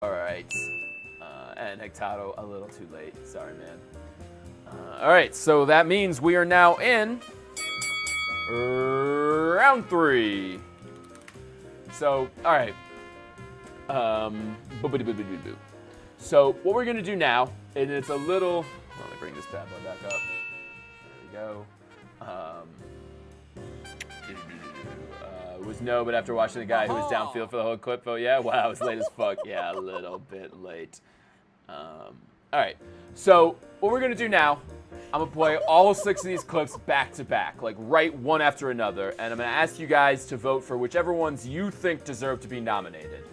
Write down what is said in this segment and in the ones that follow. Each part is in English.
All right. And Hectado a little too late. Sorry, man. All right, so that means we are now in round 3. So, all right. So what we're gonna do now, and it's a little. Let me bring this bad boy back up. There we go. Was no, but after watching the guy who was downfield for the whole clip, vote yeah. Wow, it was late as fuck. Yeah, a little bit late. All right. So what we're gonna do now, I'm gonna play all 6 of these clips back to back, like right one after another, and I'm gonna ask you guys to vote for whichever ones you think deserve to be nominated.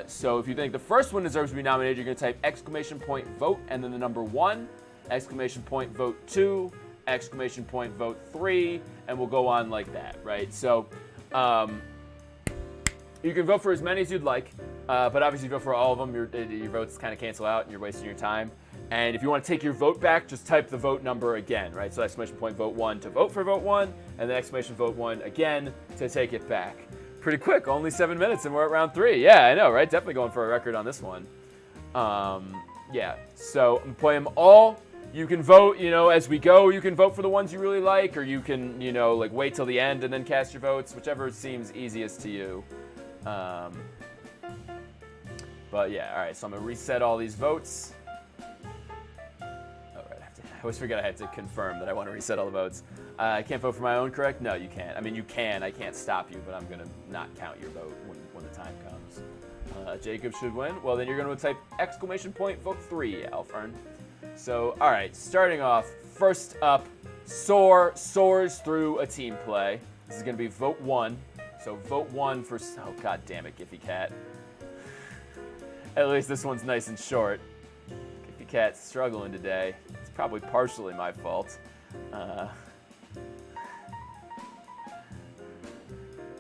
So if you think the first one deserves to be nominated, you're gonna type exclamation point vote and then the number 1, exclamation point vote 2, exclamation point vote 3, and we'll go on like that, right? So you can vote for as many as you'd like, but obviously if you vote for all of them, your votes kind of cancel out and you're wasting your time. And if you want to take your vote back, just type the vote number again, right? So exclamation point vote 1 to vote for vote 1, and then exclamation vote 1 again to take it back. Pretty quick, only 7 minutes and we're at round 3. Yeah, I know, right? Definitely going for a record on this one. Yeah, so I'm playing them all. You can vote, as we go. You can vote for the ones you really like, or you can, like wait till the end and then cast your votes, whichever seems easiest to you. But yeah, all right, so I'm gonna reset all these votes. I always forget I have to confirm that I want to reset all the votes. I can't vote for my own, correct? No, you can't. I mean, you can. I can't stop you, but I'm going to not count your vote when the time comes. Jacob should win. Well, then you're going to type exclamation point vote 3, Alfern. So, all right, starting off, first up, Soar soars through a team play. This is going to be vote 1. So vote 1 for, oh, god damn it, Giffy Cat. At least this one's nice and short. Giffy Cat's struggling today. Probably partially my fault.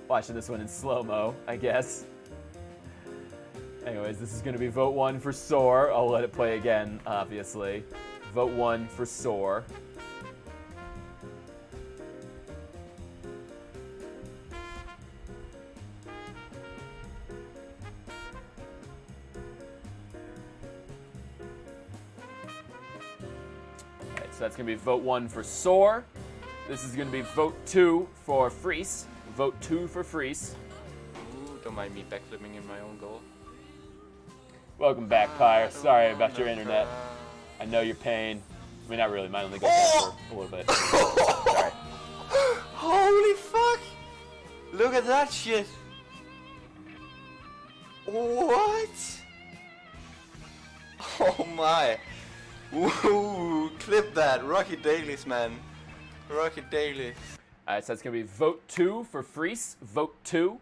Watching this one in slow-mo, I guess. Anyways, this is going to be vote 1 for Soar. I'll let it play again, obviously. Vote 1 for Soar. So that's going to be vote 1 for Soar. This is going to be vote 2 for Freeze. Vote 2 for Freeze. Ooh, don't mind me backflipping in my own goal. Welcome back, Pyre. Sorry about your internet. I know your pain. I mean, not really. Mine only goes down for a little bit. Sorry. Holy fuck! Look at that shit! What? Oh my! Woo! Clip that! Rocket Dailies, man. Rocket Dailies. Alright, so that's going to be vote 2 for Freeze. Vote 2.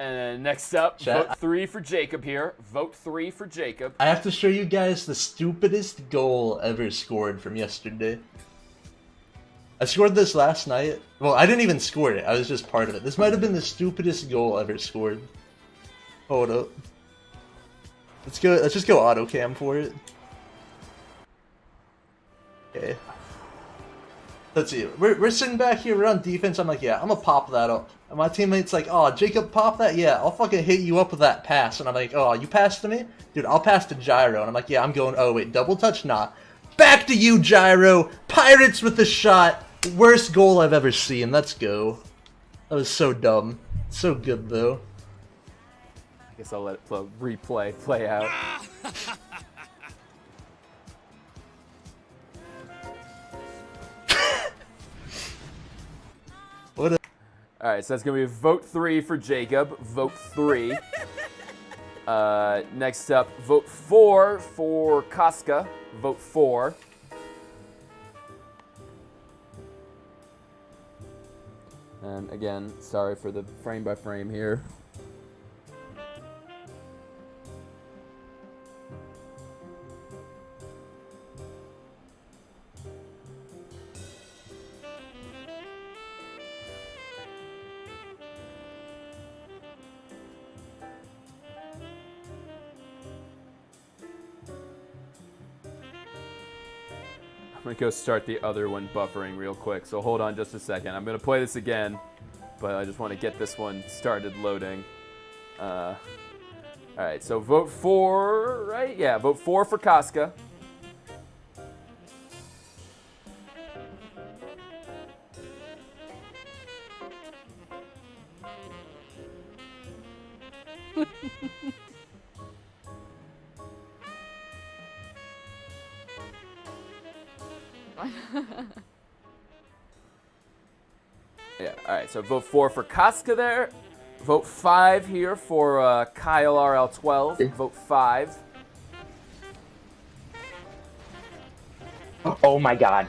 And then next up, vote 3 for Jacob here. Vote 3 for Jacob. I have to show you guys the stupidest goal ever scored from yesterday. I scored this last night. Well, I didn't even score it. I was just part of it. This might have been the stupidest goal ever scored. Hold up. Let's just go auto cam for it. Okay. Let's see. We're sitting back here, we're on defense. I'm like, yeah, I'm gonna pop that up. And my teammate's like, oh, Jacob, pop that? Yeah, I'll fucking hit you up with that pass. And I'm like, oh, you passed to me? Dude, I'll pass to Gyro. And I'm like, yeah, I'm going, oh, wait, double touch? Nah. Back to you, Gyro. Pirates with the shot. Worst goal I've ever seen. Let's go. That was so dumb. So good, though. I guess I'll let it play out. What a... Alright, so that's going to be vote 3 for Jacob. Vote 3. Next up, vote 4 for Casca. Vote 4. And again, sorry for the frame by frame here. I'm going to go start the other one buffering real quick, so hold on just a second. I'm going to play this again, but I just want to get this one started loading. All right, so vote 4, right? Yeah, vote 4 for Casca. Yeah, all right, so vote 4 for Casca there. Vote 5 here for Kyle RL12. Vote 5. Oh my god.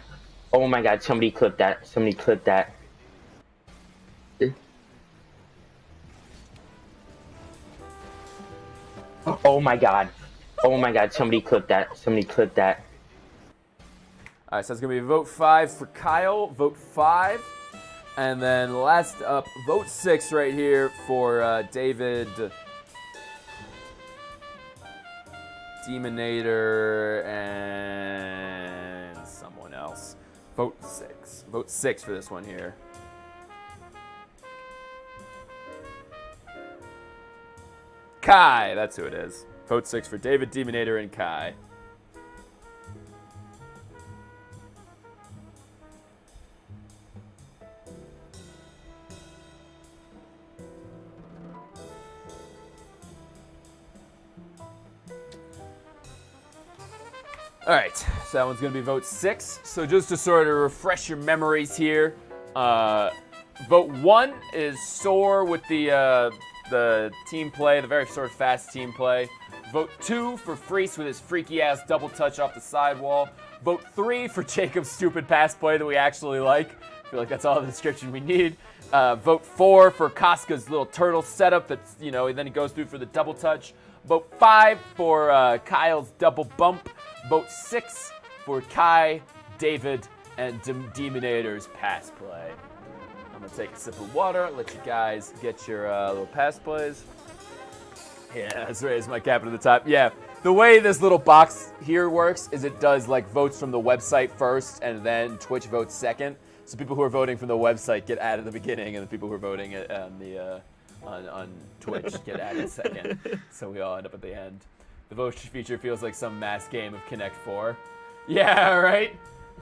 Oh my god, somebody clip that. Somebody clip that. Oh my god. Oh my god, somebody clip that. Somebody clip that. All right, so it's going to be vote 5 for Kyle. Vote 5. And then last up, vote 6 right here for David Demonator and someone else. Vote 6. Vote 6 for this one here. Kai, that's who it is. Vote 6 for David Demonator and Kai. All right, so that one's going to be vote 6. So just to sort of refresh your memories here, vote 1 is Soar with the team play, the very sort of fast team play. Vote 2 for Freese with his freaky-ass double touch off the sidewall. Vote 3 for Jacob's stupid pass play that we actually like. I feel like that's all the description we need. Vote 4 for Casca's little turtle setup that's, you know, then he goes through for the double touch. Vote 5 for Kyle's double bump. Vote 6 for Kai, David, and Demonator's pass play. I'm going to take a sip of water, let you guys get your little pass plays. Yeah, that's right, it's my cap at the top. Yeah, the way this little box here works is it does like votes from the website first and then Twitch votes second. So people who are voting from the website get added at the beginning and the people who are voting on Twitch get added second. So we all end up at the end. The vote feature feels like some mass game of Connect 4. Yeah, right?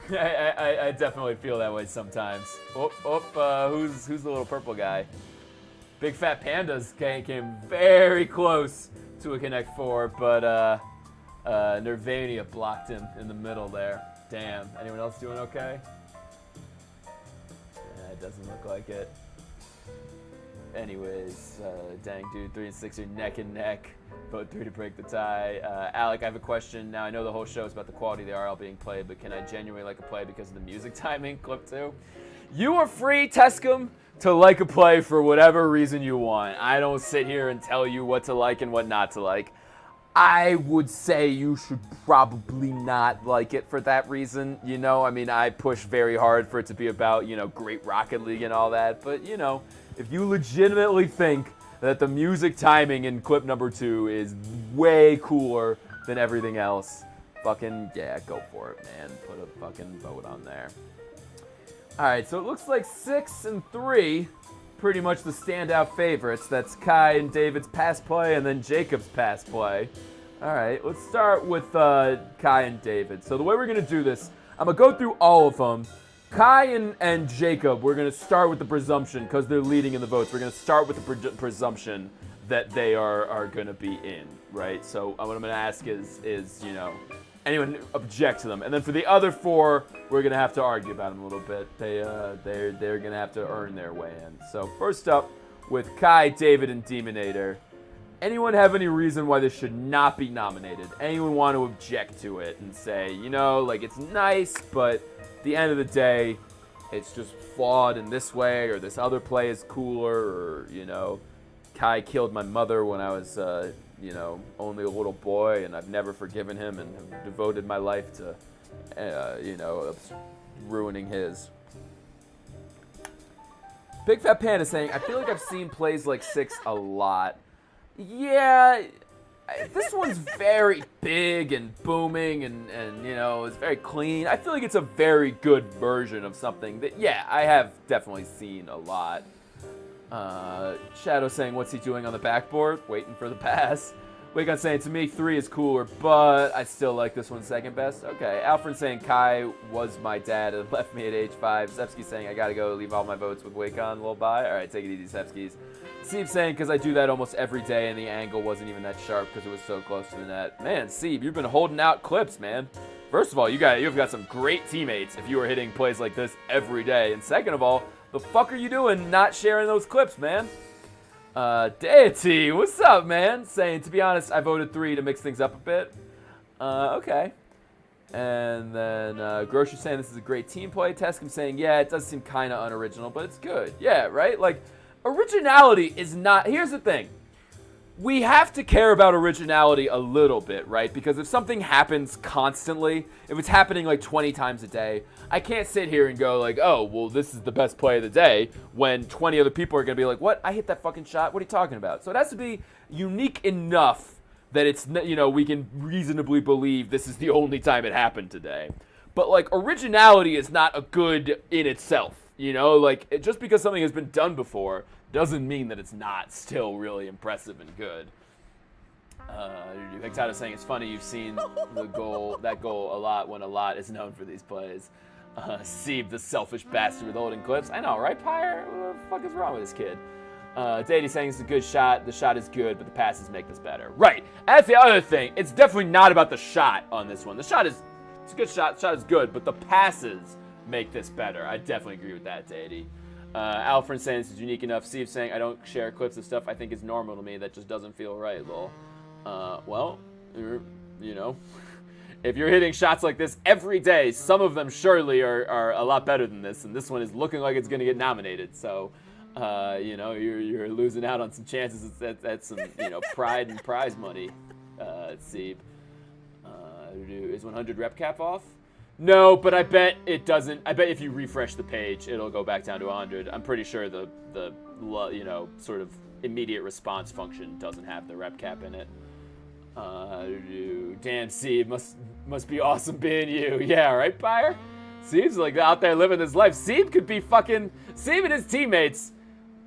I definitely feel that way sometimes. Who's the little purple guy? Big Fat Pandas came very close to a Connect 4, but Nirvania blocked him in the middle there. Damn. Anyone else doing okay? Yeah, it doesn't look like it. Anyways, dang dude, 3 and 6 are neck and neck. Vote 3 to break the tie. Alec, I have a question. Now, I know the whole show is about the quality of the RL being played, but can I genuinely like a play because of the music timing? Clip 2. You are free, Tescom, to like a play for whatever reason you want. I don't sit here and tell you what to like and what not to like. I would say you should probably not like it for that reason, you know? I mean, I push very hard for it to be about, you know, great Rocket League and all that, but, you know, if you legitimately think that the music timing in clip number 2 is way cooler than everything else, fucking, yeah, go for it, man. Put a fucking vote on there. All right, so it looks like 6 and 3, pretty much the standout favorites. That's Kai and David's pass play and then Jacob's pass play. All right, let's start with Kai and David. So the way we're going to do this, I'm going to go through all of them. Kai and Jacob, we're going to start with the presumption, because they're leading in the votes, we're going to start with the presumption that they are going to be in, right? So what I'm going to ask is, you know, anyone object to them? And then for the other 4, we're going to have to argue about them a little bit. They're going to have to earn their way in. So first up, with Kai, David, and Demonator, anyone have any reason why this should not be nominated? Anyone want to object to it and say, you know, like, it's nice, but at the end of the day, it's just flawed in this way, or this other play is cooler, or, you know, Kai killed my mother when I was, you know, only a little boy, and I've never forgiven him and have devoted my life to, you know, ruining his. Big Fat Panda saying, I feel like I've seen plays like 6 a lot. Yeah, this one's very big and booming and, you know, it's very clean. I feel like it's a very good version of something that, yeah, I have definitely seen a lot. Shadow saying, what's he doing on the backboard? Waiting for the pass. Wake on saying, to me, 3 is cooler, but I still like this one second best. Okay. Alfred saying, Kai was my dad and left me at age 5. Sepsky saying, I gotta go leave all my votes with Wake-On. Lil bye. All right, take it easy, Sepskys. Sieb saying, because I do that almost every day and the angle wasn't even that sharp because it was so close to the net. Man, Sieb, you've been holding out clips, man. First of all, you've got some great teammates if you were hitting plays like this every day. And second of all, the fuck are you doing not sharing those clips, man? Deity, what's up, man? Saying, to be honest, I voted 3 to mix things up a bit. Okay. And then Grocer saying this is a great team play. Tescom saying, yeah, it does seem kind of unoriginal, but it's good. Yeah, right? Like, originality is not... Here's the thing. We have to care about originality a little bit, right? Because if something happens constantly, if it's happening like 20 times a day, I can't sit here and go like, oh, well, this is the best play of the day, when 20 other people are going to be like, what? I hit that fucking shot? What are you talking about? So it has to be unique enough that it's, you know, we can reasonably believe this is the only time it happened today. But, like, originality is not a good in itself, you know? Like, just because something has been done before doesn't mean that it's not still really impressive and good. Hexada saying it's funny you've seen that goal a lot when a lot is known for these plays. Sieb, the selfish bastard with holding clips. I know, right, Pyre? What the fuck is wrong with this kid? Deity saying it's a good shot. The shot is good, but the passes make this better. Right. That's the other thing. It's definitely not about the shot on this one. The shot is it's a good shot. The shot is good, but the passes make this better. I definitely agree with that, Deity. Alfred saying this is unique enough. Steve saying I don't share clips of stuff I think is normal to me. That just doesn't feel right, lol. Well, you know, if you're hitting shots like this every day, some of them surely are a lot better than this, and this one is looking like it's going to get nominated. So, you know, you're losing out on some chances at some, you know, pride and prize money, Sieb. Is 100 rep cap off? No, but I bet it doesn't. I bet if you refresh the page, it'll go back down to 100. I'm pretty sure the you know, sort of immediate response function doesn't have the rep cap in it. Damn, Sieb, must be awesome being you. Yeah, right, Pyre? Sieb's like out there living his life. Sieb could be fucking... Sieb and his teammates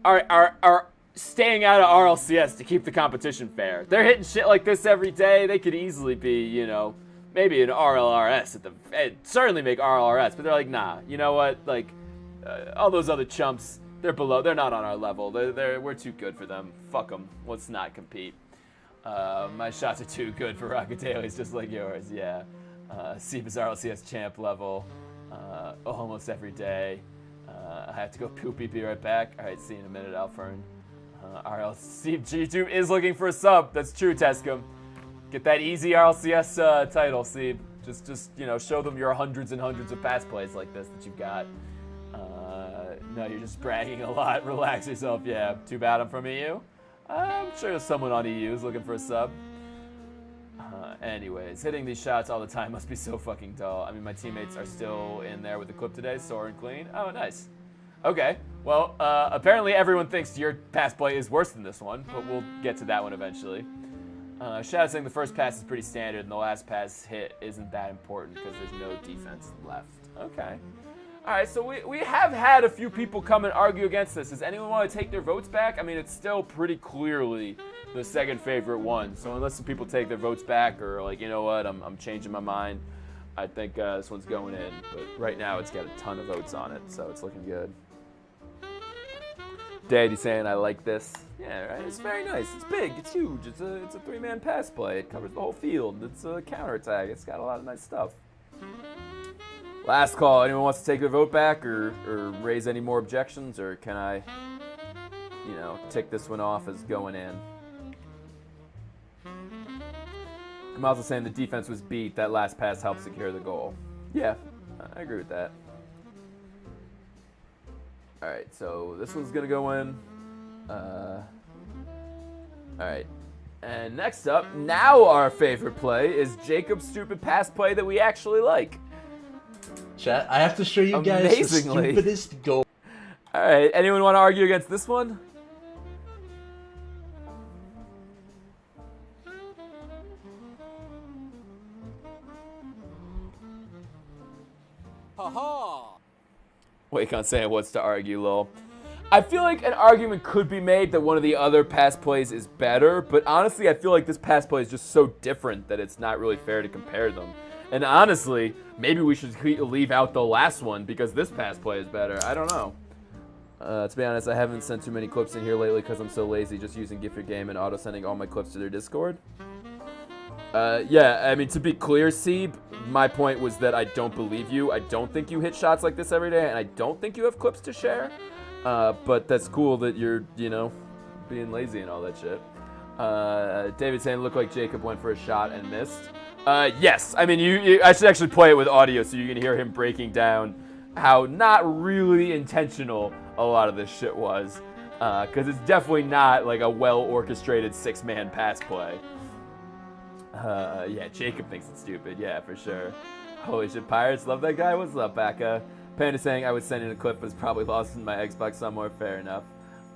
are staying out of RLCS to keep the competition fair. They're hitting shit like this every day. They could easily be, you know, maybe an RLRS certainly make RLRS, but they're like, nah, you know what? Like, all those other chumps, they're not on our level. We're too good for them. Fuck them. Let's not compete. My shots are too good for Rocket Dailies, just like yours. Yeah. Sieb is RLCS champ level, almost every day. I have to go poopy. Be right back. All right, see you in a minute, Alfern. Sieb YouTube is looking for a sub. That's true, Tescom. Get that easy RLCS title, Sieb. Just you know, show them your hundreds and hundreds of pass plays like this that you've got. No, you're just bragging a lot. Relax yourself. Yeah, too bad I'm from EU. I'm sure someone on EU is looking for a sub. Anyways, hitting these shots all the time must be so fucking dull. I mean, my teammates are still in there with the clip today, sore and clean. Oh, nice. Okay, well, apparently everyone thinks your pass play is worse than this one, but we'll get to that one eventually. Shadow saying the first pass is pretty standard and the last pass hit isn't that important because there's no defense left. Okay. All right, so we have had a few people come and argue against this. Does anyone want to take their votes back? I mean, it's still pretty clearly the second favorite one. So unless some people take their votes back or like, you know what, I'm changing my mind, I think this one's going in. But right now it's got a ton of votes on it, so it's looking good. Daddy saying I like this. Yeah, right. It's very nice. It's big. It's huge. It's a three-man pass play. It covers the whole field. It's a counterattack. It's got a lot of nice stuff. Last call. Anyone wants to take their vote back or raise any more objections, or can I, you know, tick this one off as going in? Kamal's saying the defense was beat. That last pass helped secure the goal. Yeah, I agree with that. All right, so this one's gonna go in. All right, and next up, now our favorite play is Jacob's stupid pass play that we actually like. Chat, I have to show you guys the stupidest goal. All right, anyone want to argue against this one? Haha. Wake on saying what's to argue, lol. I feel like an argument could be made that one of the other pass plays is better, but honestly, I feel like this pass play is just so different that it's not really fair to compare them. And honestly, maybe we should leave out the last one because this pass play is better. I don't know. To be honest, I haven't sent too many clips in here lately because I'm so lazy just using Gift Your Game and auto-sending all my clips to their Discord. Yeah, I mean, to be clear, Seeb, my point was that I don't believe you. I don't think you hit shots like this every day, and I don't think you have clips to share. But that's cool that you're, being lazy and all that shit. David saying, looked like Jacob went for a shot and missed. Yes, I mean, I should actually play it with audio so you can hear him breaking down how not really intentional a lot of this shit was. Because it's definitely not like a well-orchestrated six-man pass play. Yeah, Jacob thinks it's stupid. Yeah, for sure. Holy shit, Pirates, love that guy. What's up, Baka? Panda saying I was sending a clip, but it's probably lost in my Xbox somewhere. Fair enough.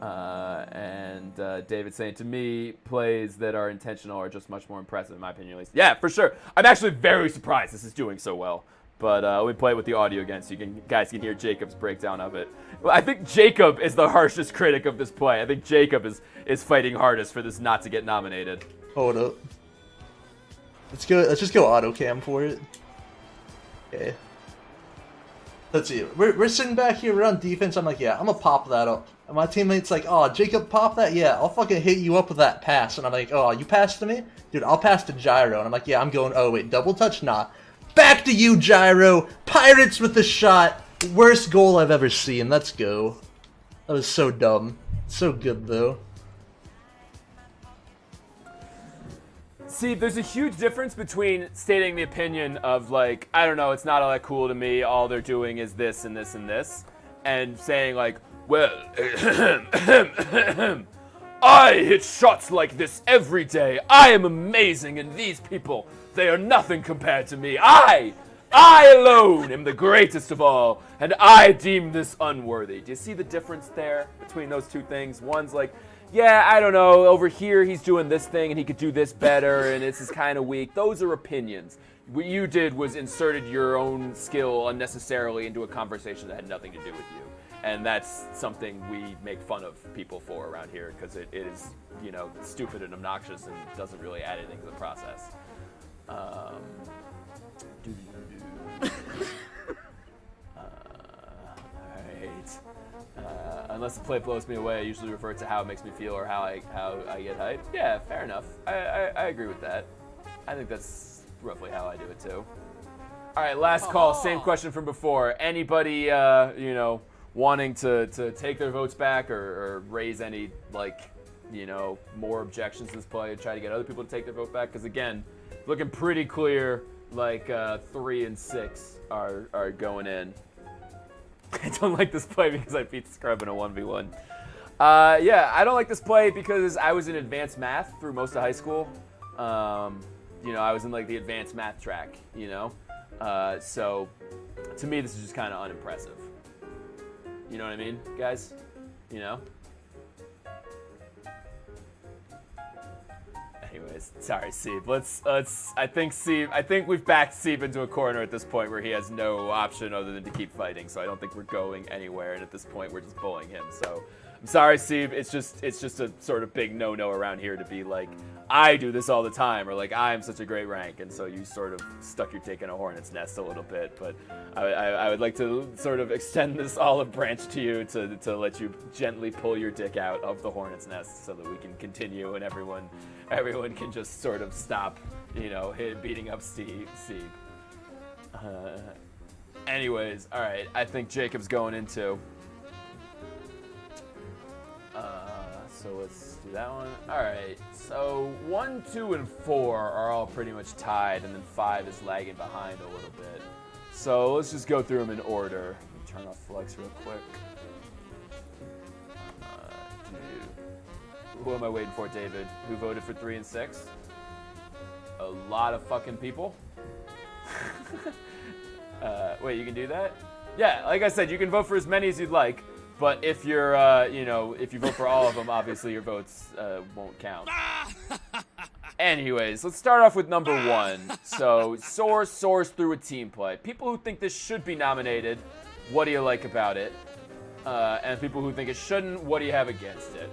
And David saying, to me, plays that are intentional are just much more impressive, in my opinion, at least. Yeah, for sure. I'm actually very surprised this is doing so well. But let me play it with the audio again so guys can hear Jacob's breakdown of it. Well, I think Jacob is the harshest critic of this play. I think Jacob is fighting hardest for this not to get nominated. Hold up. Let's just go auto cam for it. Okay. Let's see. We're sitting back here, we're on defense. I'm like, yeah, I'm gonna pop that up. And my teammate's like, oh, Jacob, pop that? Yeah, I'll fucking hit you up with that pass. And I'm like, oh, you passed to me? Dude, I'll pass to Gyro. And I'm like, yeah, I'm going, oh, wait, double touch? Nah. Back to you, Gyro. Pirates with the shot. Worst goal I've ever seen. Let's go. That was so dumb. So good, though. See, there's a huge difference between stating the opinion of, like, I don't know, it's not all that cool to me, all they're doing is this and this and this, and saying, like, well, I hit shots like this every day, I am amazing, and these people, they are nothing compared to me. I alone am the greatest of all, and I deem this unworthy. Do you see the difference there between those two things? One's like, yeah, I don't know, over here he's doing this thing and he could do this better and this is kind of weak. Those are opinions. What you did was inserted your own skill unnecessarily into a conversation that had nothing to do with you. And that's something we make fun of people for around here because it is, stupid and obnoxious and doesn't really add anything to the process. Unless the play blows me away, I usually refer to how it makes me feel or how I get hyped. Yeah, fair enough. I agree with that. I think that's roughly how I do it too. All right, last call. Same question from before. Anybody, wanting to take their votes back or raise any more objections to this play, try to get other people to take their vote back? Because again, looking pretty clear. 3 and 6 are going in. I don't like this play because I beat Scrub in a 1v1. Yeah, I don't like this play because I was in advanced math through most of high school. I was in the advanced math track, so to me this is just kind of unimpressive. You know what I mean, guys? Anyways, sorry, Seeb. I think we've backed Seeb into a corner at this point where he has no option other than to keep fighting. So I don't think we're going anywhere, and at this point we're just bullying him. So I'm sorry, Seeb. It's just a sort of big no-no around here to be like, I do this all the time, or like I'm such a great rank, and so you sort of stuck your dick in a hornet's nest a little bit. But I would like to sort of extend this olive branch to you to let you gently pull your dick out of the hornet's nest so that we can continue and everyone can just sort of stop, beating up Steve. Anyways, all right. I think Jacob's going into. So let's do that one. All right. So 1, 2, and 4 are all pretty much tied, and then 5 is lagging behind a little bit. So let's just go through them in order. Let me turn off Flex real quick. Who am I waiting for, David? Who voted for 3 and 6? A lot of fucking people. Wait, you can do that? Yeah, like I said, you can vote for as many as you'd like, but if you're, if you vote for all of them, obviously your votes won't count. Anyways, let's start off with number 1. So, soars through a team play. People who think this should be nominated, what do you like about it? and people who think it shouldn't, what do you have against it?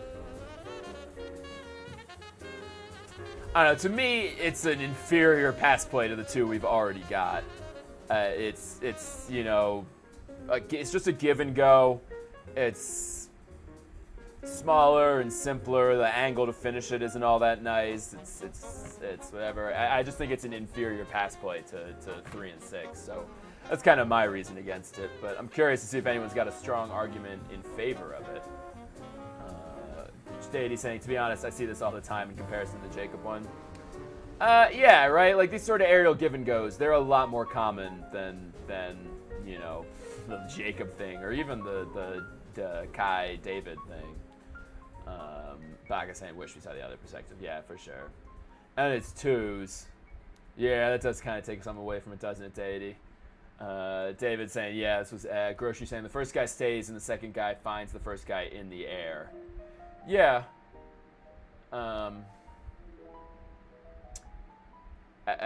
I don't know. To me, it's an inferior pass play to the two we've already got. It's you know, it's just a give and go. It's smaller and simpler. The angle to finish it isn't all that nice. It's whatever. I just think it's an inferior pass play to 3 and 6. So that's kind of my reason against it. But I'm curious to see if anyone's got a strong argument in favor of it. Stady saying, to be honest, I see this all the time in comparison to the Jacob one. Yeah, right. Like these sort of aerial give and goes, they're a lot more common than you know, the Jacob thing or even the Kai David thing. Baga saying, wish we saw the other perspective. Yeah, for sure. And it's twos. Yeah, that does kind of take some away from it, doesn't it, Deity? David saying, yeah, this was Grocery saying the first guy stays and the second guy finds the first guy in the air. Yeah. I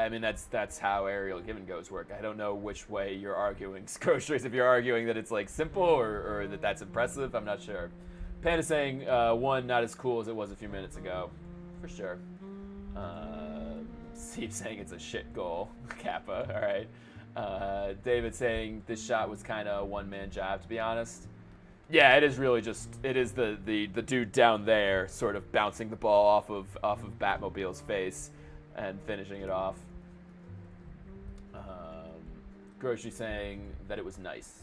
mean, that's how aerial give and goes work. I don't know which way you're arguing, Groceries. If you're arguing that it's like simple or that that's impressive, I'm not sure. Panda saying one not as cool as it was a few minutes ago, for sure. Steve saying it's a shit goal. Kappa, all right. David saying this shot was kind of a one-man job, to be honest. Yeah, it is really just the dude down there sort of bouncing the ball off of Batmobile's face and finishing it off. Grocery saying that it was nice.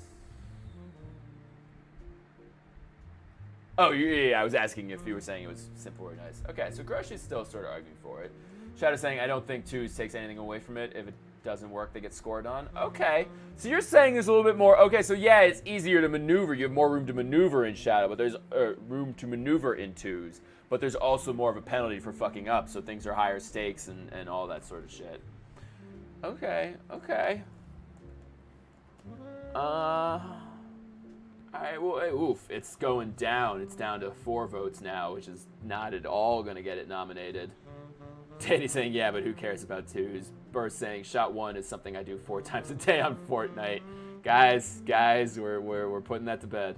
Oh, yeah, I was asking if you were saying it was simple or nice. Okay, so Grocery's still sort of arguing for it. Shadow saying, I don't think twos takes anything away from it. If it doesn't work, they get scored on. Okay, so you're saying there's a little bit more. Okay, so yeah, it's easier to maneuver. You have more room to maneuver in Shadow, but there's room to maneuver in twos. But there's also more of a penalty for fucking up, so things are higher stakes and all that sort of shit. Okay. Alright, well, oof, it's going down. It's down to 4 votes now, which is not at all going to get it nominated. Teddy saying, yeah, but who cares about twos? Burst saying, shot 1 is something I do 4 times a day on Fortnite. Guys, we're putting that to bed.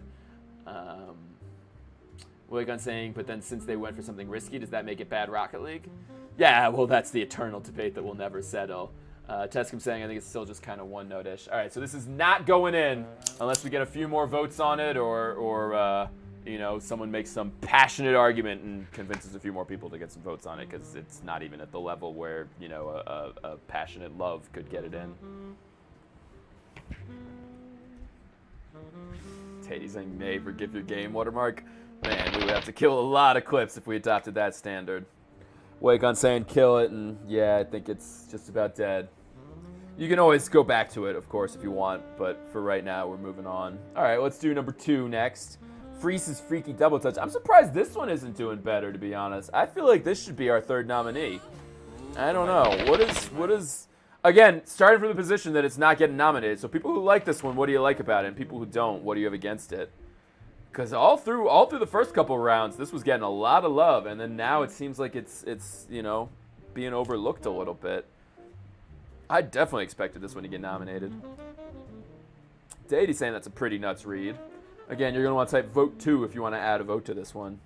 Willigan saying, but then since they went for something risky, does that make it bad Rocket League? Yeah, well, that's the eternal debate that will never settle. Tescom saying, I think it's still just kind of one note-ish. All right, so this is not going in unless we get a few more votes on it or you know, someone makes some passionate argument and convinces a few more people to get some votes on it because it's not even at the level where, you know, a passionate love could get it in. Tatey saying, may forgive your game watermark. Man, we would have to kill a lot of clips if we adopted that standard. Wake on saying kill it, and yeah, I think it's just about dead. You can always go back to it, of course, if you want, but for right now, we're moving on. All right, let's do number 2 next. Freese's Freaky Double Touch. I'm surprised this one isn't doing better, to be honest. I feel like this should be our 3rd nominee. I don't know. What is... Again, starting from the position that it's not getting nominated, so people who like this one, what do you like about it? And people who don't, what do you have against it? Because all through the first couple rounds, this was getting a lot of love, and then now it seems like it's you know, being overlooked a little bit. I definitely expected this one to get nominated. Deity's saying that's a pretty nuts read. Again, you're going to want to type vote 2 if you want to add a vote to this one.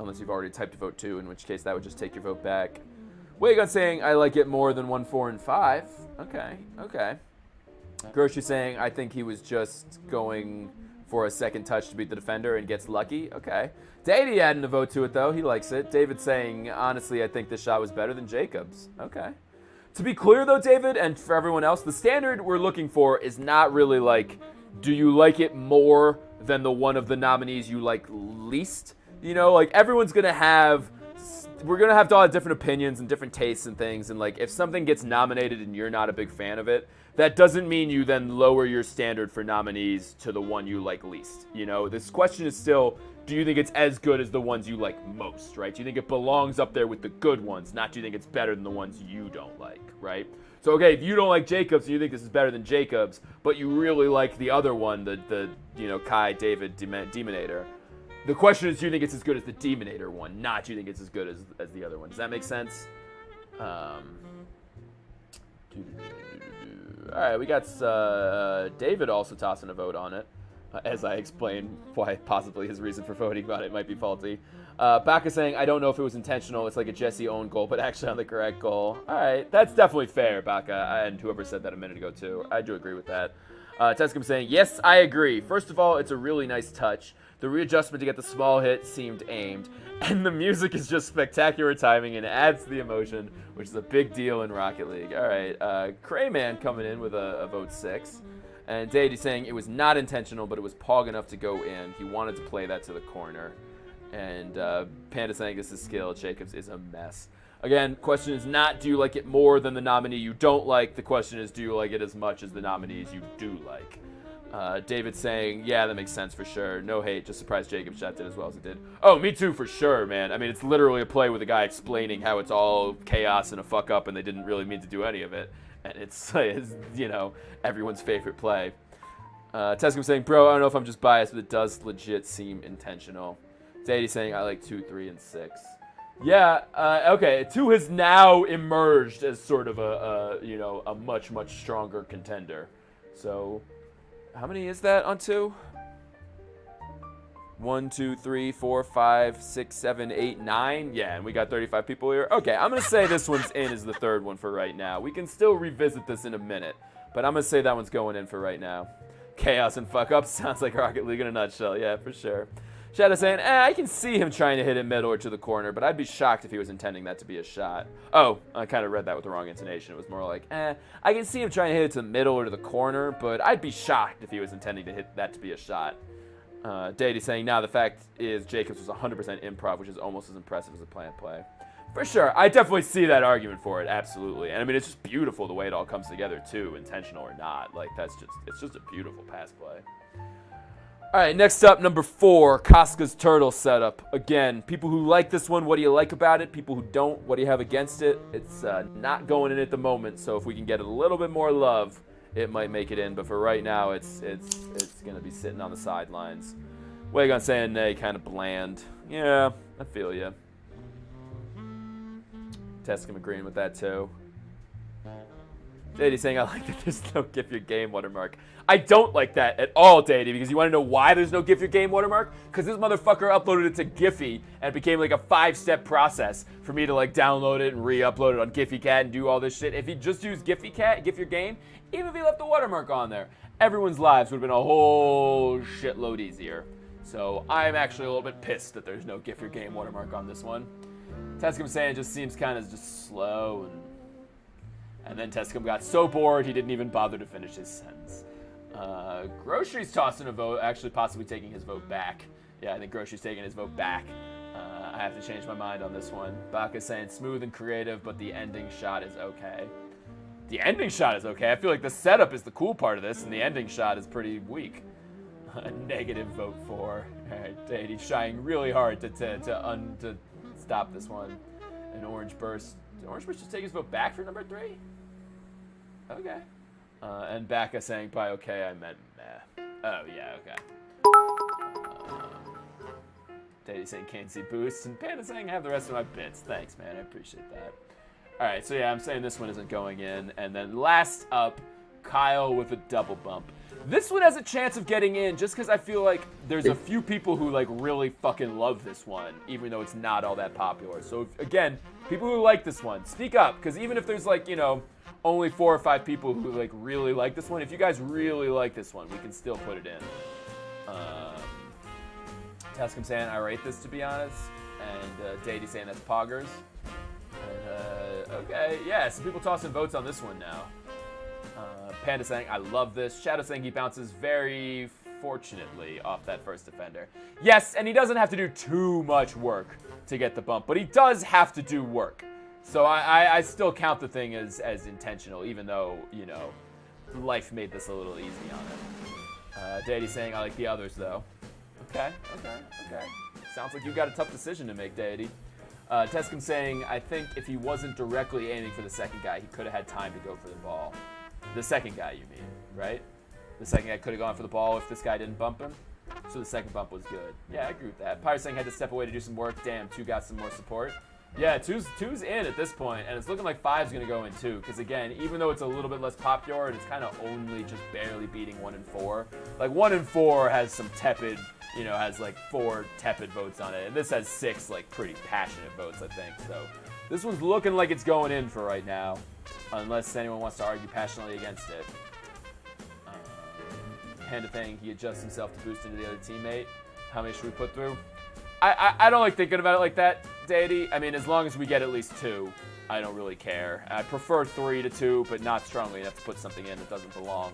Unless you've already typed vote 2, in which case that would just take your vote back. Wagon saying, I like it more than 1, 4, and 5. Okay. Grocery saying, I think he was just going for a second touch to beat the defender and gets lucky. Okay. Deity adding a vote to it, though. He likes it. David saying, honestly, I think this shot was better than Jacob's. Okay. To be clear, though, David, and for everyone else, the standard we're looking for is not really like, do you like it more than the one of the nominees you like least? You know, like, everyone's going to have... We're going to have a lot of different opinions and different tastes and things, and, like, if something gets nominated and you're not a big fan of it, that doesn't mean you then lower your standard for nominees to the one you like least. You know, this question is still, do you think it's as good as the ones you like most, right? Do you think it belongs up there with the good ones, not do you think it's better than the ones you don't like, right? So, okay, if you don't like Jacobs and you think this is better than Jacobs, but you really like the other one, the you know, Kai David Demonator, the question is, do you think it's as good as the Demonator one, not do you think it's as good as the other one? Does that make sense? All right, we got David also tossing a vote on it. As I explain why possibly his reason for voting on it might be faulty. Baka saying, I don't know if it was intentional. It's like a Jesse own goal, but actually on the correct goal. All right, that's definitely fair, Baka, and whoever said that a minute ago too. I do agree with that. Tescom saying, yes, I agree. First of all, it's a really nice touch. The readjustment to get the small hit seemed aimed, and the music is just spectacular timing and adds to the emotion, which is a big deal in Rocket League. All right, Crayman coming in with a vote 6. And Deity saying it was not intentional, but it was pog enough to go in. He wanted to play that to the corner. And Panda saying this is skill. Jacobs is a mess. Again, question is not do you like it more than the nominee you don't like. The question is do you like it as much as the nominees you do like. David saying, yeah, that makes sense for sure. No hate, just surprised Jacobs shot did as well as it did. Oh, me too for sure, man. I mean, it's literally a play with a guy explaining how it's all chaos and a fuck up and they didn't really mean to do any of it. And it's you know, everyone's favorite play. Tescom saying, bro, I don't know if I'm just biased, but it does legit seem intentional. Deity saying, I like 2, 3, and 6. Yeah, okay, 2 has now emerged as sort of a much, much stronger contender. So, how many is that on 2? 1, 2, 3, 4, 5, 6, 7, 8, 9. Yeah, and we got 35 people here. Okay, I'm going to say this one's in as the third one for right now. We can still revisit this in a minute, but I'm going to say that one's going in for right now. Chaos and fuck up sounds like Rocket League in a nutshell. Yeah, for sure. Shadow saying, I can see him trying to hit it middle or to the corner, but I'd be shocked if he was intending that to be a shot. Oh, I kind of read that with the wrong intonation. It was more like, I can see him trying to hit it to the middle or to the corner, but I'd be shocked if he was intending to hit that to be a shot. Deity saying, the fact is Jacobs was 100% improv, which is almost as impressive as a planned play. For sure, I definitely see that argument for it, absolutely. And I mean, it's just beautiful the way it all comes together too, intentional or not. Like, it's just a beautiful pass play. All right, next up, number 4, Casca's Turtle setup. Again, people who like this one, what do you like about it? People who don't, what do you have against it? It's not going in at the moment, so if we can get a little bit more love, it might make it in. But for right now, it's going to be sitting on the sidelines. Wagon saying nay, kind of bland. Yeah, I feel you. Tescom agreeing with that, too. Deity saying, I like that there's no GIF your game watermark. I don't like that at all, Deity, because you want to know why there's no GIF your game watermark? Because this motherfucker uploaded it to Giphy, and it became like a 5-step process for me to like download it and re-upload it on GiphyCat and do all this shit. If he just used GiphyCat, GIF your game, even if he left the watermark on there, everyone's lives would have been a whole shitload easier. So I'm actually a little bit pissed that there's no GIF your game watermark on this one. Tescom saying it just seems kind of just slow and then Tescom got so bored he didn't even bother to finish his sentence. Grocery's tossing a vote, actually possibly taking his vote back. Yeah, I think Grocery's taking his vote back. I have to change my mind on this one. Baka's saying smooth and creative, but the ending shot is okay. The ending shot is okay. I feel like the setup is the cool part of this, and the ending shot is pretty weak. A negative vote for. All right, Deity's trying really hard to stop this one. An Orange Burst. Did Orange Burst just take his vote back for number 3? Okay. And Baka saying, by okay, I meant meh. Oh, yeah, okay. Deity saying, can't see boosts. And Panda saying, I have the rest of my bits. Thanks, man. I appreciate that. All right, so yeah, I'm saying this one isn't going in. And then last up, Kyle with a double bump. This one has a chance of getting in just because I feel like there's a few people who like really fucking love this one, even though it's not all that popular. So again, people who like this one, speak up, because even if there's like, you know, only 4 or 5 people who like really like this one, if you guys really like this one, we can still put it in. Tescom saying I rate this, to be honest, and Deity saying that's poggers. And, okay, yeah, some people tossing votes on this one now. Panda saying, I love this. Shadow saying he bounces very fortunately off that first defender. Yes, and he doesn't have to do too much work to get the bump, but he does have to do work. So I still count the thing as intentional, even though, you know, life made this a little easy on him. Deity saying, I like the others, though. Okay. Sounds like you've got a tough decision to make, Deity. Tescom saying, I think if he wasn't directly aiming for the second guy, he could have had time to go for the ball. The second guy, you mean, right? The second guy could have gone for the ball if this guy didn't bump him. So the second bump was good. Yeah, I agree with that. Pirate saying had to step away to do some work. Damn, 2 got some more support. Yeah, two's in at this point, and it's looking like 5's going to go in too. Because again, even though it's a little bit less popular, it's kind of only just barely beating 1 and 4. Like 1 and 4 has some tepid, has like 4 tepid votes on it, and this has 6 like pretty passionate votes, I think. So this one's looking like it's going in for right now, unless anyone wants to argue passionately against it. Panda thing, he adjusts himself to boost into the other teammate. How many should we put through? I don't like thinking about it like that, Deity. I mean, as long as we get at least 2, I don't really care. I prefer 3 to 2, but not strongly enough to put something in that doesn't belong.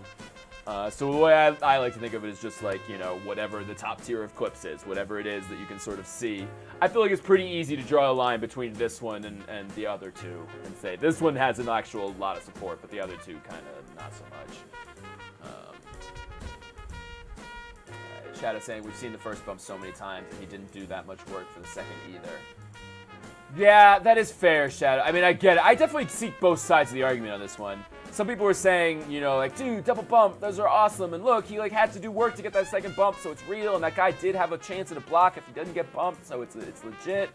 So the way I like to think of it is just like, whatever the top tier of clips is, whatever it is that you can sort of see. I feel like it's pretty easy to draw a line between this one and the other 2 and say this one has an actual lot of support, but the other 2 kind of not so much. Shadow saying we've seen the first bump so many times and he didn't do that much work for the second either. Yeah, that is fair, Shadow. I mean, I get it. I definitely see both sides of the argument on this one. Some people were saying, like, dude, double bump, those are awesome. And look, he like had to do work to get that second bump, so it's real. And that guy did have a chance at a block if he didn't get bumped, so it's legit.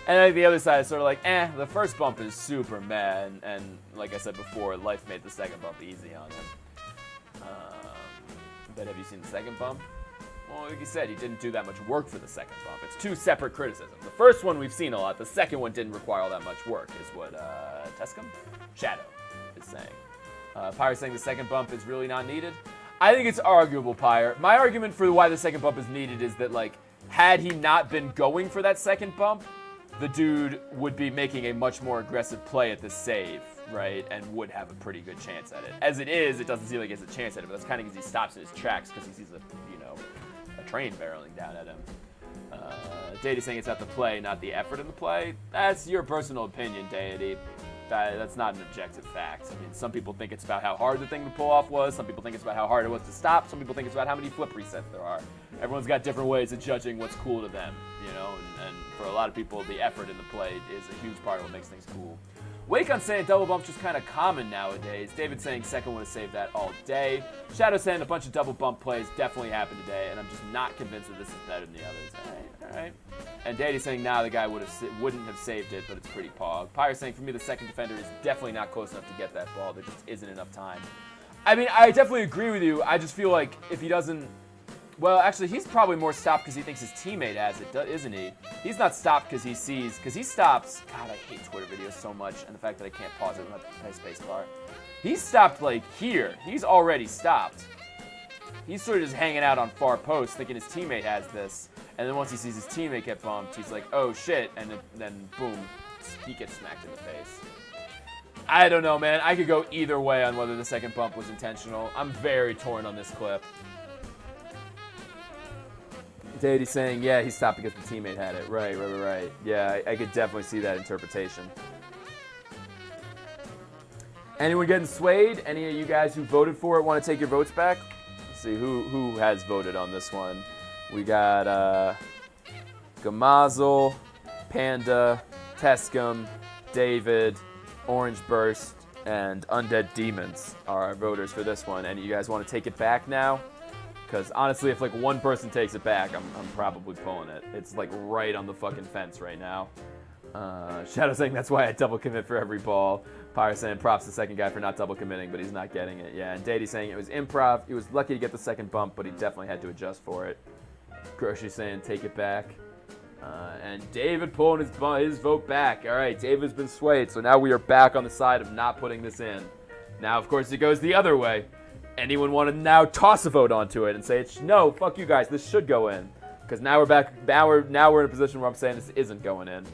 And then the other side is sort of like, the first bump is super meh. And like I said before, life made the second bump easy on him. But have you seen the second bump? Well, like you said, he didn't do that much work for the second bump. It's 2 separate criticisms. The first one we've seen a lot. The second one didn't require all that much work, is what Tescum? Shadow is saying. Pyre saying the second bump is really not needed. I think it's arguable, Pyre. My argument for why the second bump is needed is that, like, had he not been going for that second bump, the dude would be making a much more aggressive play at the save, right? And would have a pretty good chance at it. As it is, it doesn't seem like he has a chance at it, but that's kind of because he stops in his tracks because he sees a train barreling down at him. Deity saying it's not the play, not the effort in the play. That's your personal opinion, Deity. That's not an objective fact. I mean, some people think it's about how hard the thing to pull off was. Some people think it's about how hard it was to stop. Some people think it's about how many flip resets there are. Everyone's got different ways of judging what's cool to them, and for a lot of people, the effort in the play is a huge part of what makes things cool. Wake on saying double bump's just kind of common nowadays. David saying second would have saved that all day. Shadow saying a bunch of double bump plays definitely happened today, and I'm just not convinced that this is better than the others. All right. And Daddy saying the guy wouldn't have saved it, but it's pretty pog. Pyre saying for me the second defender is definitely not close enough to get that ball. There just isn't enough time. I mean, I definitely agree with you. I just feel like if he doesn't... Well, actually, he's probably more stopped because he thinks his teammate has it, isn't he? He's not stopped because he sees... Because he stops... God, I hate Twitter videos so much, and the fact that I can't pause it when I space bar. He's stopped, like, here. He's already stopped. He's sort of just hanging out on far post, thinking his teammate has this. And then once he sees his teammate get bumped, he's like, oh, shit. And then boom, he gets smacked in the face. I don't know, man. I could go either way on whether the second bump was intentional. I'm very torn on this clip. Deity's saying, yeah, he stopped because the teammate had it. Right. Yeah, I could definitely see that interpretation. Anyone getting swayed? Any of you guys who voted for it want to take your votes back? Let's see who has voted on this one. We got Gamazel, Panda, Tescum, David, Orange Burst, and Undead Demons are our voters for this one. And you guys want to take it back now? Because honestly, if like one person takes it back, I'm probably pulling it. It's like right on the fucking fence right now. Shadow saying that's why I double commit for every ball. Pyre saying props to the second guy for not double committing, but he's not getting it. Yeah, and Deity saying it was improv. He was lucky to get the second bump, but he definitely had to adjust for it. Groshi saying take it back. And David pulling his vote back. All right, David's been swayed, so now we are back on the side of not putting this in. Now, of course, it goes the other way. Anyone want to now toss a vote onto it and say, no, fuck you guys, this should go in? Because now we're back. Now we're in a position where I'm saying this isn't going in.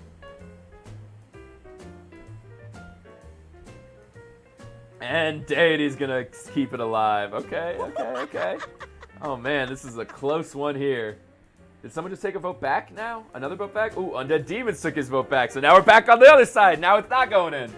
And Deity's gonna keep it alive. Okay. Oh man, this is a close one here. Did someone just take a vote back now? Another vote back? Ooh, Undead Demons took his vote back, so now we're back on the other side. Now it's not going in.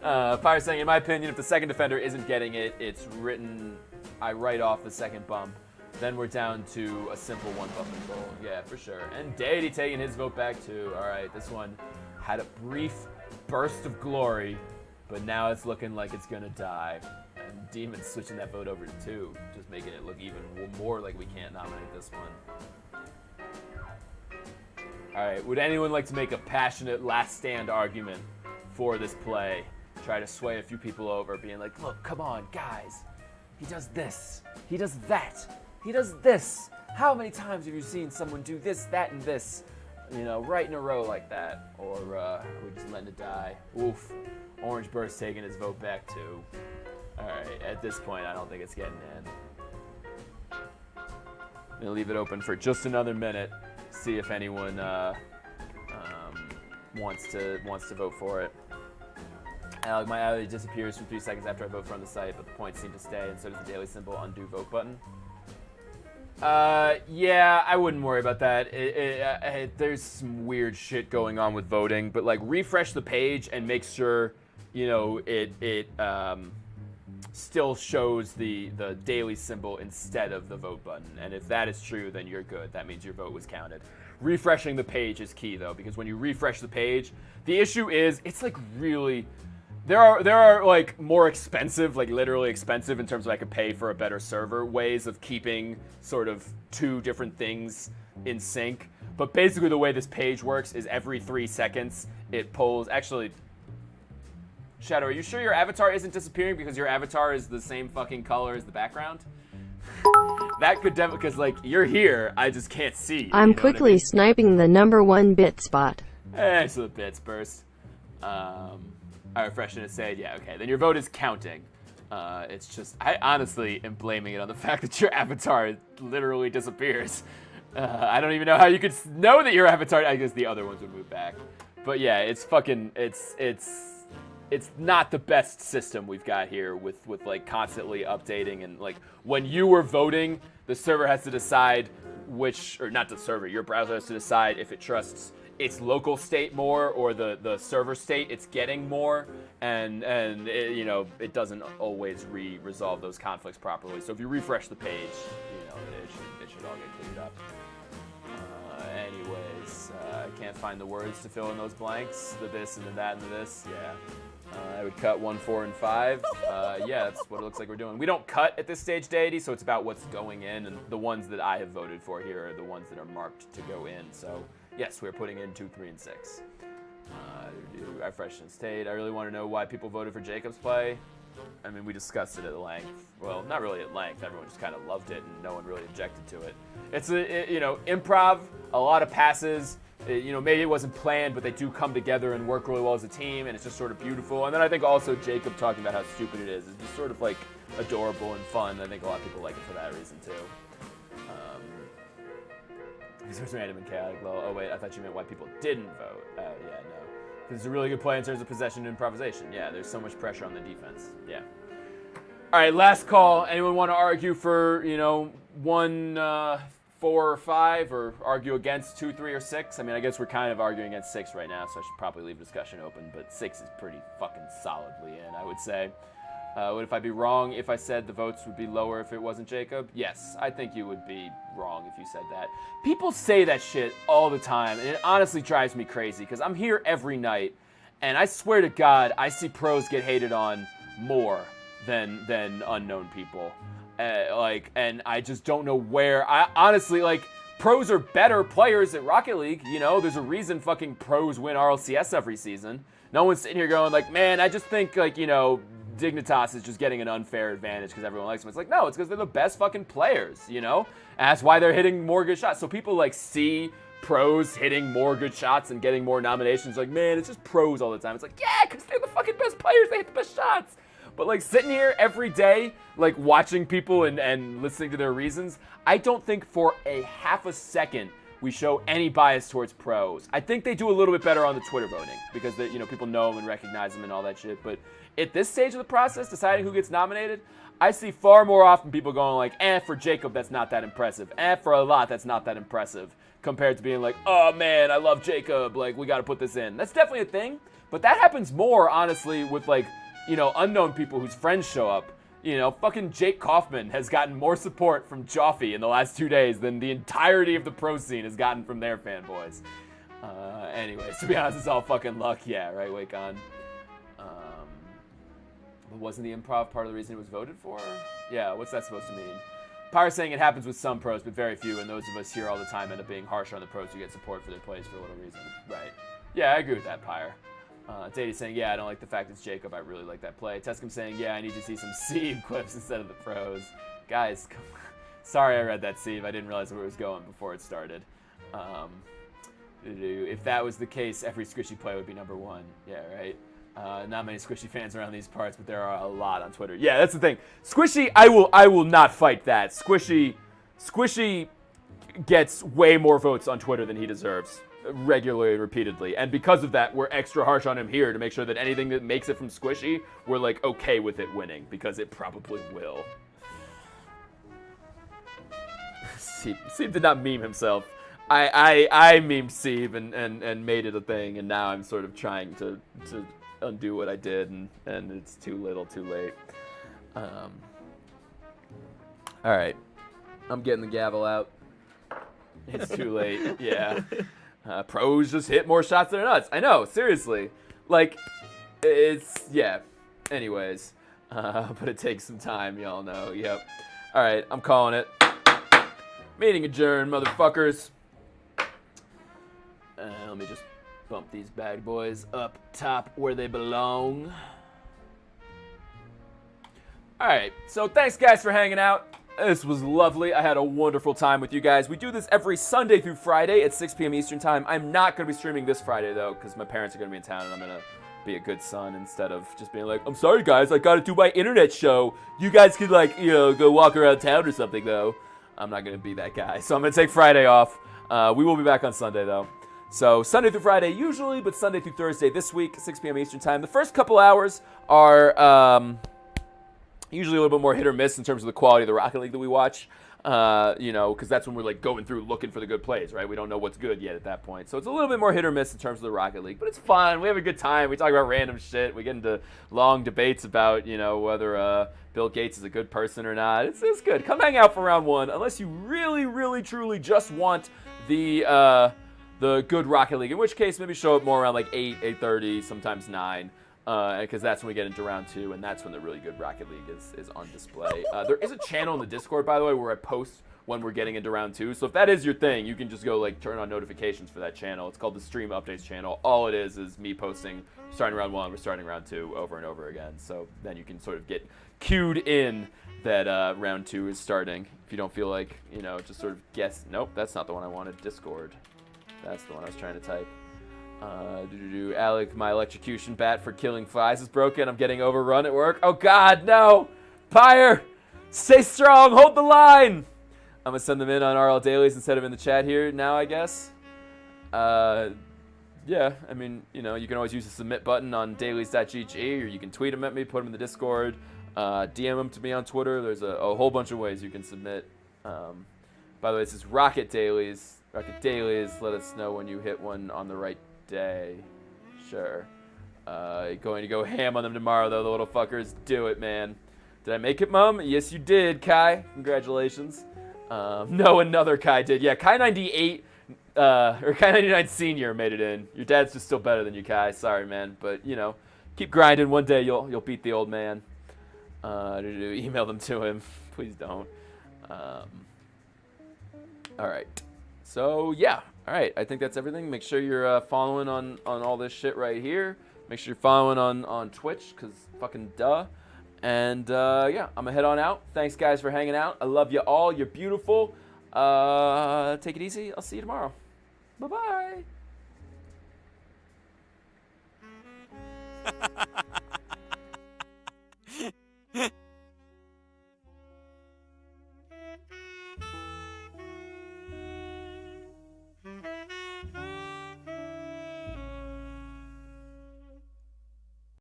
Pyre saying, in my opinion, if the second defender isn't getting it, it's written, I write off the second bump. Then we're down to a simple one bump and goal. Yeah, for sure. And Deity taking his vote back too. All right, this one had a brief burst of glory, but now it's looking like it's gonna die. And Demon's switching that vote over to 2, just making it look even more like we can't nominate this one. All right, would anyone like to make a passionate last stand argument for this play? Try to sway a few people over, being like, look, come on, guys. He does this. He does that. He does this. How many times have you seen someone do this, that, and this? You know, right in a row like that. Or we just letting it die. Oof. Orange Burst taking his vote back too. All right, at this point, I don't think it's getting in. I'm gonna leave it open for just another minute. See if anyone wants to vote for it. My alley disappears for 3 seconds after I vote from the site, but the points seem to stay, and so does the daily symbol undo vote button. Yeah, I wouldn't worry about that. There's some weird shit going on with voting, but like refresh the page and make sure, you know, it still shows the daily symbol instead of the vote button. And if that is true, then you're good. That means your vote was counted. Refreshing the page is key though, because when you refresh the page, the issue is it's like really. There are like more expensive, like literally expensive in terms of I could pay for a better server, ways of keeping sort of two different things in sync. But basically the way this page works is every 3 seconds it pulls. Actually, Shadow, are you sure your avatar isn't disappearing because your avatar is the same fucking color as the background? That could definitely, because like you're here, I just can't see. I'm quickly sniping the #1 bit spot. So the bits burst. I refreshed and it said, yeah, okay. Then your vote is counting. It's just, I honestly am blaming it on the fact that your avatar literally disappears. I don't even know how you could know that your avatar, I guess the other ones would move back. But yeah, it's fucking, it's not the best system we've got here with like constantly updating and like when you were voting, the server has to decide which, or not the server, your browser has to decide if it trusts its local state more or the server state it's getting more, and it, you know, it doesn't always resolve those conflicts properly. So if you refresh the page, you know, it should all get cleared up. Anyways, I can't find the words to fill in those blanks. The this and the that and the this. Yeah. I would cut 1, 4, and 5. Yeah, that's what it looks like we're doing. We don't cut at this stage, Deity, so it's about what's going in, and the ones that I have voted for here are the ones that are marked to go in. So yes, we're putting in 2, 3, and 6. I fresh and state. I really want to know why people voted for Jacob's play. I mean, we discussed it at length. Well, not really at length. Everyone just kind of loved it, and no one really objected to it. It's you know, improv, a lot of passes. You know, maybe it wasn't planned, but they do come together and work really well as a team, and it's just sort of beautiful. And then I think also Jacob talking about how stupid it is just sort of like adorable and fun. I think a lot of people like it for that reason too. Because it was random and chaotic. Oh wait, I thought you meant why people didn't vote. Oh yeah, no. Because it's a really good play in terms of possession and improvisation. Yeah, there's so much pressure on the defense. Yeah. All right, last call. Anyone want to argue for, you know, 1, 4, or 5, or argue against 2, 3, or 6? I mean, I guess we're kind of arguing against 6 right now, so I should probably leave discussion open, but 6 is pretty fucking solidly in, I would say. Would I be wrong if I said the votes would be lower if it wasn't Jacob? Yes, I think you would be wrong if you said that. People say that shit all the time, and it honestly drives me crazy, because I'm here every night, and I swear to God, I see pros get hated on more than unknown people. And I just don't know where. I honestly, like, pros are better players at Rocket League. You know, there's a reason fucking pros win RLCS every season. No one's sitting here going like, man, I just think, like, you know, Dignitas is just getting an unfair advantage because everyone likes them. It's like, no, it's because they're the best fucking players, you know? And that's why they're hitting more good shots. So people, like, see pros hitting more good shots and getting more nominations. Like, man, it's just pros all the time. It's like, yeah, because they're the fucking best players. They hit the best shots. But, like, sitting here every day, like, watching people and listening to their reasons, I don't think for a half a second we show any bias towards pros. I think they do a little bit better on the Twitter voting because, you know, people know them and recognize them and all that shit. But at this stage of the process, deciding who gets nominated, I see far more often people going like, for Jacob, that's not that impressive. For a lot, that's not that impressive. Compared to being like, oh, man, I love Jacob. Like, we got to put this in. That's definitely a thing. But that happens more, honestly, with, like, you know, unknown people whose friends show up. You know, fucking Jake Kaufman has gotten more support from Joffy in the last 2 days than the entirety of the pro scene has gotten from their fanboys. Anyways, to be honest, it's all fucking luck. Yeah, right, Wakon? But wasn't the improv part of the reason it was voted for? Yeah, what's that supposed to mean? Pyre saying it happens with some pros, but very few, and those of us here all the time end up being harsher on the pros who get support for their plays for whatever reason. Right. Yeah, I agree with that, Pyre. Dady saying, yeah, I don't like the fact it's Jacob. I really like that play. Tescom saying, yeah, I need to see some Sieve clips instead of the pros. Guys, sorry I read that, Sieve. I didn't realize where it was going before it started. If that was the case, every Squishy play would be number 1. Yeah, right? Not many Squishy fans around these parts, but there are a lot on Twitter. Yeah, that's the thing. Squishy, I will not fight that. Squishy gets way more votes on Twitter than he deserves, regularly and repeatedly. And because of that, we're extra harsh on him here to make sure that anything that makes it from Squishy, we're like okay with it winning, because it probably will. Sieve did not meme himself. I memed Sieve and made it a thing, and now I'm sort of trying to undo what I did, and it's too little, too late. All right, I'm getting the gavel out. It's too late. Yeah, pros just hit more shots than nuts. I know, seriously. Like, it's yeah. Anyways, but it takes some time, y'all know. Yep. All right, I'm calling it. Meeting adjourned, motherfuckers. Let me just bump these bad boys up top where they belong. Alright, so thanks guys for hanging out. This was lovely. I had a wonderful time with you guys. We do this every Sunday through Friday at 6 p.m. Eastern Time. I'm not going to be streaming this Friday, though, because my parents are going to be in town, and I'm going to be a good son instead of just being like, I'm sorry, guys, I got to do my internet show. You guys could, like, go walk around town or something, though. I'm not going to be that guy, so I'm going to take Friday off. We will be back on Sunday, though. So Sunday through Friday usually, but Sunday through Thursday this week, 6 p.m. Eastern Time. The first couple hours are usually a little bit more hit or miss in terms of the quality of the Rocket League that we watch. Because that's when we're like going through looking for the good plays, right? We don't know what's good yet at that point. So it's a little bit more hit or miss in terms of the Rocket League, but it's fun. We have a good time. We talk about random shit. We get into long debates about, whether Bill Gates is a good person or not. It's good. Come hang out for round 1, unless you really, really, truly just want the good Rocket League, in which case maybe show up more around like 8, 8:30, sometimes 9. Because that's when we get into round 2, and that's when the really good Rocket League is on display. There is a channel in the Discord, by the way, where I post when we're getting into round 2. So if that is your thing, you can just go turn on notifications for that channel. It's called the Stream Updates channel. All it is me posting starting round 1, we're starting round 2 over and over again. So then you can sort of get cued in that round 2 is starting. If you don't feel like, just sort of guess. Nope, that's not the one I wanted. Discord. That's the one I was trying to type. Alec, my electrocution bat for killing flies is broken. I'm getting overrun at work. Oh God, no! Pyre! Stay strong, hold the line! I'm gonna send them in on RL Dailies instead of in the chat here now, I guess. Yeah, I mean, you can always use the submit button on dailies.gg, or you can tweet them at me, put them in the Discord, DM them to me on Twitter. There's a whole bunch of ways you can submit. By the way, this is Rocket Dailies. Rocket Dailies, let us know when you hit one on the right day. Sure. Going to go ham on them tomorrow, though, the little fuckers. Do it, man. Did I make it, Mom? Yes, you did, Kai. Congratulations. No, another Kai did. Yeah, Kai98, or Kai99 Senior made it in. Your dad's just still better than you, Kai. Sorry, man. But, keep grinding. One day you'll beat the old man. Email them to him. Please don't. All right. So, yeah. All right. I think that's everything. Make sure you're following on all this shit right here. Make sure you're following on Twitch, because fucking duh. And, yeah, I'm going to head on out. Thanks, guys, for hanging out. I love you all. You're beautiful. Take it easy. I'll see you tomorrow. Bye-bye.